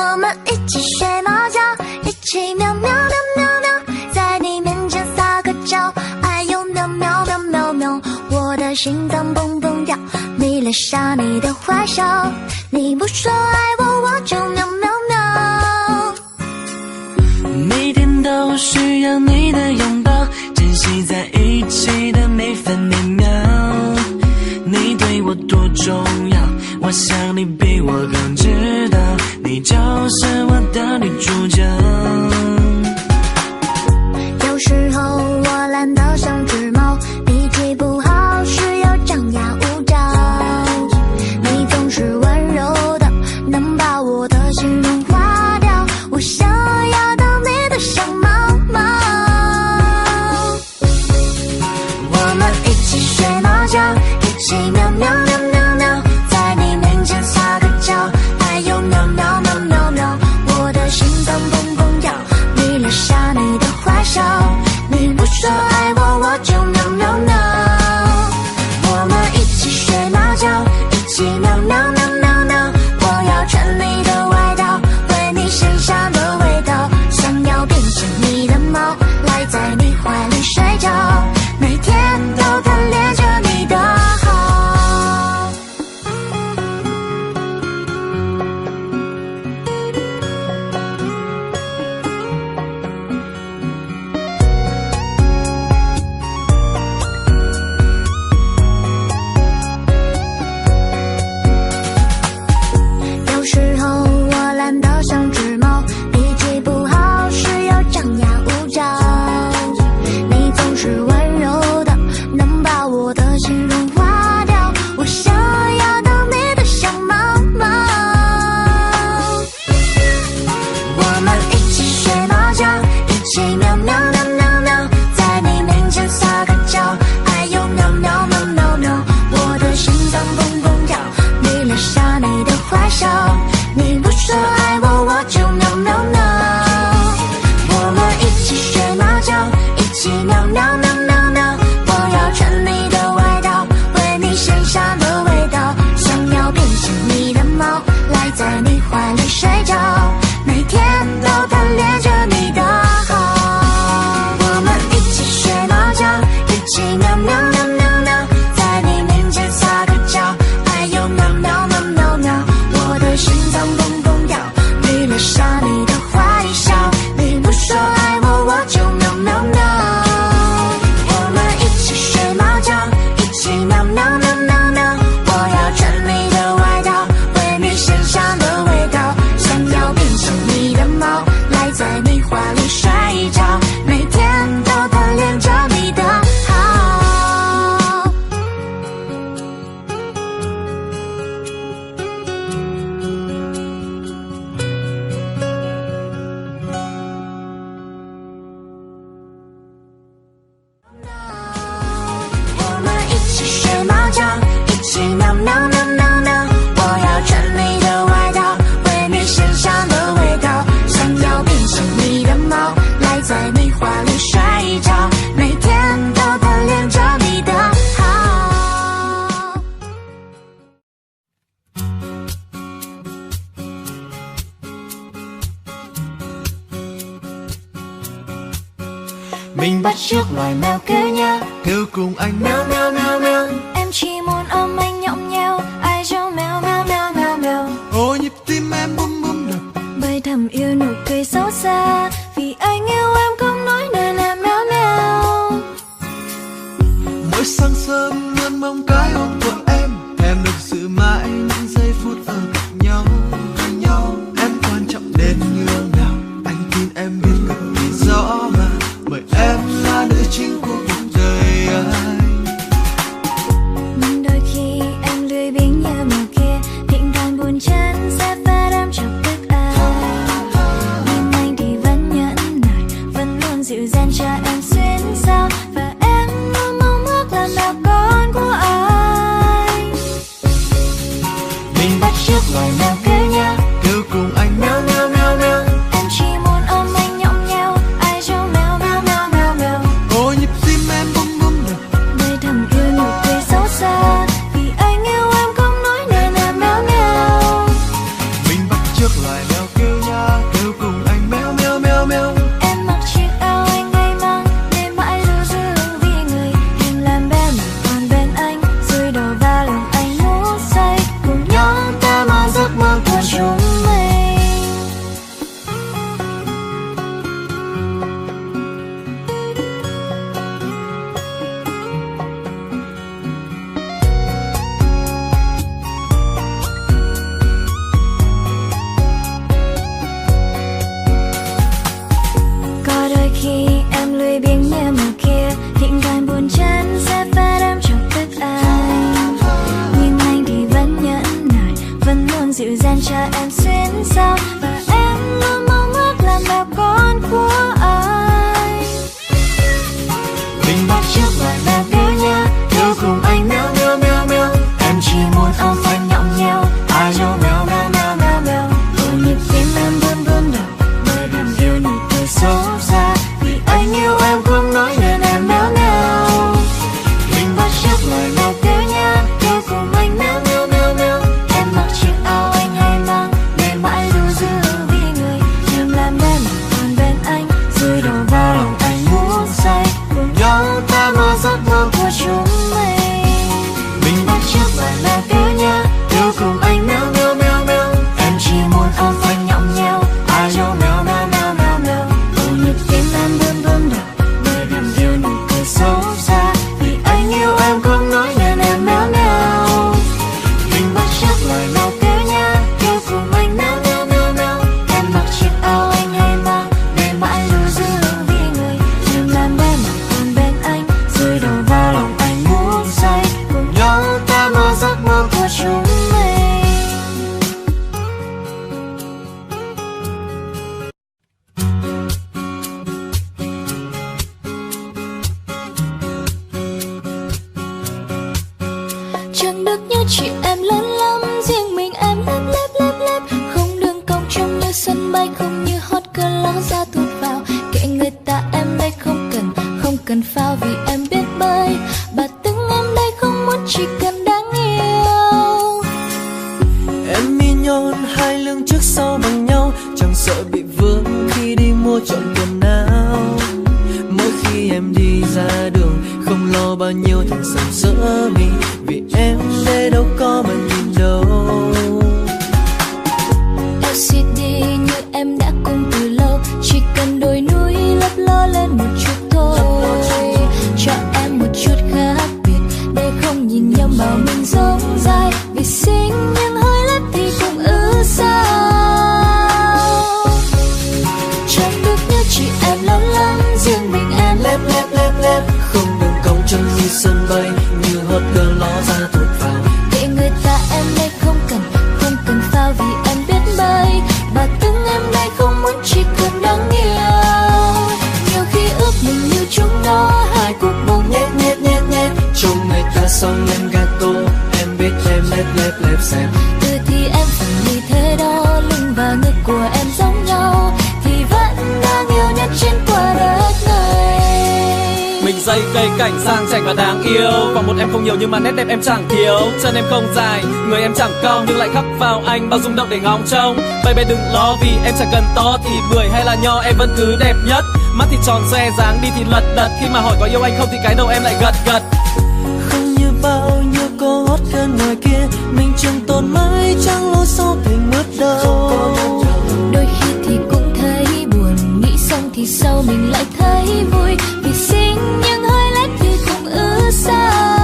我们一起睡猫觉，一起喵喵喵喵喵，在你面前撒个娇，哎呦喵喵喵喵喵，我的心脏蹦蹦跳，迷恋上你的坏笑，你不说爱我，我就喵喵喵。每天都需要你的拥抱，珍惜在一起的每分每秒，你对我多重要，我想你比我更知道，你就是我的女主角。有时候我懒得像只猫，脾气不好时又张牙舞爪，你总是温柔的，能把我的心融化掉，我想要当你的小猫猫。我们一起睡猫觉，一起喵喵喵喵喵，在你面前撒个娇，哎呦喵喵喵喵喵，我的心脏蹦蹦跳，迷恋上你的坏笑，你不说爱我，我就喵喵喵。我们一起睡猫觉，一起喵喵喵喵喵，我要穿你的外套，闻你身上的味道，想要变成你的猫，赖在你怀里睡觉，每天都贪恋着你的好。有时候我懒得像只猫，脾气不好时又张牙舞爪，你总是温柔的，能把我的心融化掉，我想要当你的小猫猫。我们一起睡猫觉，一起喵喵喵喵喵，在你面前撒个娇，哎呦喵喵喵喵喵，我的心脏蹦蹦跳，迷恋上你的坏笑，你不说爱我，我就喵喵喵。我们一起睡猫觉，一起喵喵喵喵喵，我要穿你的外套，闻你身上的味道，想要变成你的猫，赖在你怀里睡觉，每天都贪恋着你的好。我们一起睡猫觉，一起喵喵喵喵喵，在你面前撒个娇，哎呦喵喵喵喵喵，我的心脏蹦蹦跳，迷恋上你的坏笑，你不说爱我，我就喵喵喵。我们一起睡猫觉，一起喵喵喵喵喵，我要穿你的外套，闻你身上的味道，想要变成你的猫，赖在你怀里睡觉，每天都贪恋着你的好。我们一起睡猫觉，一起喵喵喵喵喵，我要穿你的外套，闻你身上的味道，想要变成你的猫，赖在你怀里睡觉，每天都贪恋着你的好。Mình bắt chước loài mèo kêu nha, kêu cùng anh mèo mèo mèo mèo. Em chỉ muốn ôm anh nhõng nhẽo, ai cho mèo mèo mèo mèo mèo. Ôi nhịp tim em bum bum đập, Bởi thầm yêu nụ cười xấu xa, vì anh yêu em không nói nên em mèo mèo. mỗi sáng sớm luôn mong cái ôm của em được giữ mãi những giây phút ở cạnh nhau. Em quan trọng đến nhường nào, anh tin em biết cực kỳ rõ mà, bởi em là nữ chính của cuộc đời anh. Nhưng đôi khi em lười biếng như mèo kia, thỉnh thoảng buồn chán sẽ phát em chọc tức ai. Nhưng anh thì vẫn nhẫn nại, vẫn luôn dịu dàng cho em xuyên sao, và em luôn mong ước là mèo con của anh. cha em xuyên sao, và em luôn mong ước làm mèo con của ai. Mình bắt chước loài mèo kêu nha, kêu cùng anh mèo mèo mèo mèo. Em chỉ muốn ôm anh nhõng nhẽo, ai dỗ mèo mèo mèo mèo mèo. Từng nhịp tim em buồn buồn đau, bởi đam yêu nụ cười xấu xa. Vì anh yêu em không nói nên em mèo mèo. Mình bắt chước loài mèo kêu nha, kêu cùng anh mèo mèo mèo mèo. Em mặc chiếc áo anh hay mang, để mãi lưu giữ vì người. Em làm em còn bên anh, rơi đầu vào lòng anh ngủ say. Cùng nhau ta mơ giấc mơ của chúng mình. Mình bắt chước loài mèo kêu nha, kêu cùng anh mèo mèo mèo mèo. Em chỉ muốn ôm anh nhõng nhẽo, ai dỗ mèo mèo mèo mèo mèo. Từng nhịp tim em buồn buồn đau, bởi đam yêu nụ cười xấu xa. Vì anh yêu em không nói nên em mèo mèo. Mình bắt chước loài mèo kêu nha, kêu cùng anh mèo mèo mèo mèo. Em mặc chiếc áo anh hay mang, để mãi lưu giữ vì người. Em làm em còn bên anh, rơi đầu vào lòng anh ngủ say. Cùng nhau ta mơ giấc mơ của chúng mình. Chẳng được như chị em lớn lắm, riêng mình em lép lép lép lép. Không đường cong trông như sân bay, không như hot girl ló ra thụt vào. Kệ người ta em đây không cần phao vì em biết bơi. Bà từng em đây không muốn, chỉ cần đáng yêu. Em mi nhon hai lưng trước sau bằng nhau, chẳng sợ bị vướng khi đi mua chọn quần áo. Mỗi khi em đi ra đường, không lo bao nhiêu thành sầu giữa mình, vì em đây đâu có mà nhìn đâu. LCD như em đã cùng từ lâu, chỉ cần đôi núi lấp ló lên một chút thôi. Cho em một chút khác biệt, để không nhìn nhầm bảo mình giống dai. Vì xinh nhưng hơi lép thì cũng sao. Chẳng được như chị em lớn lắm, riêng mình em Lép lép lép lép, không đường cong trông như sân bay, như hot girl ló ra thụt vào. kệ người ta em đây không cần phao vì em biết bơi. Bà từng em đây không muốn, chỉ cần đáng yêu. Nhiều khi ước mình như chúng nó, hai cuộc bông nhét nhét nhét nhét. Trông người ta xong em gato, em biết em lép lép lép xem. Từ thì em phải như thế đó, lưng và ngực của em giống nhau, thì vẫn đáng yêu nhất trên quả đất này. Mình dây cây cảnh sang chảnh và đáng yêu. Vòng một em không nhiều nhưng mà nét đẹp em chẳng thiếu. Chân em không dài, người em chẳng cao, nhưng lại khắc vào anh bao rung động để ngóng trông. Baby đừng lo vì em chẳng cần to thì bưởi hay là nho, em vẫn cứ đẹp nhất. Mắt thì tròn xoe, dáng đi thì lật đật. Khi mà hỏi có yêu anh không thì cái đầu em lại gật gật. Không như bao nhiêu cô hot girl ngoài kia, mình trường tồn mãi chẳng lối sau thành mất đâu. Đôi khi thì cũng thấy buồn, nghĩ xong thì sau mình lại thấy vui. Vì xinh nhưng hơi lép thì cũng sao.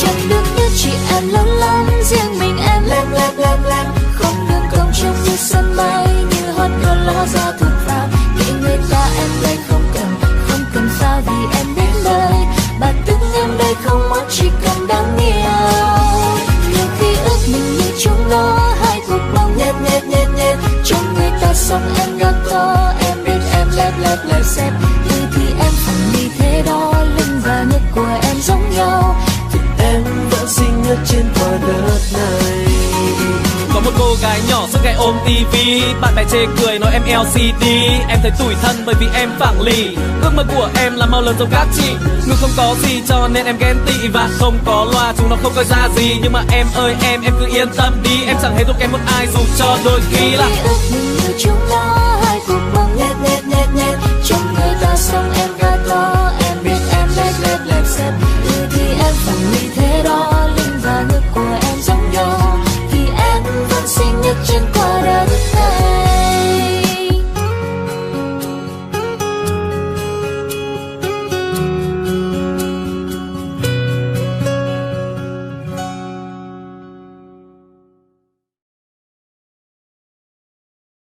Chẳng được như chị em lớn lắm, riêng mình em lép lép lép lép. Không đường cong trông như sân bay, như hot girl ló ra thụt vào. Kệ người ta em đây không cần phao vì em biết bơi. Bà từng em đây không muốn, chỉ cần đáng yêu. Nhiều khi ước mình như chúng nó, hai cuộc bông nhét nhét nhét nhét. Trông người ta xong em gato, em biết em lép lép lép xẹp. Từ thì em phải như thế đó, lưng và ngực của em giống nhau, Thì em vẫn xinh nhất trên quả đất này. Có một cô gái nhỏ suốt ngày ôm tivi, bạn bè chê cười nói em LCD. Em thấy tủi thân bởi vì em phẳng lì. Ước mơ của em là mau lớn giống các chị, nhưng không có gì cho nên em ghen tị. Và không có loa chúng nó không coi ra gì. Nhưng mà em ơi em cứ yên tâm đi, em chẳng hề thua kém một ai dù cho đôi khi là ước mình như chúng nó.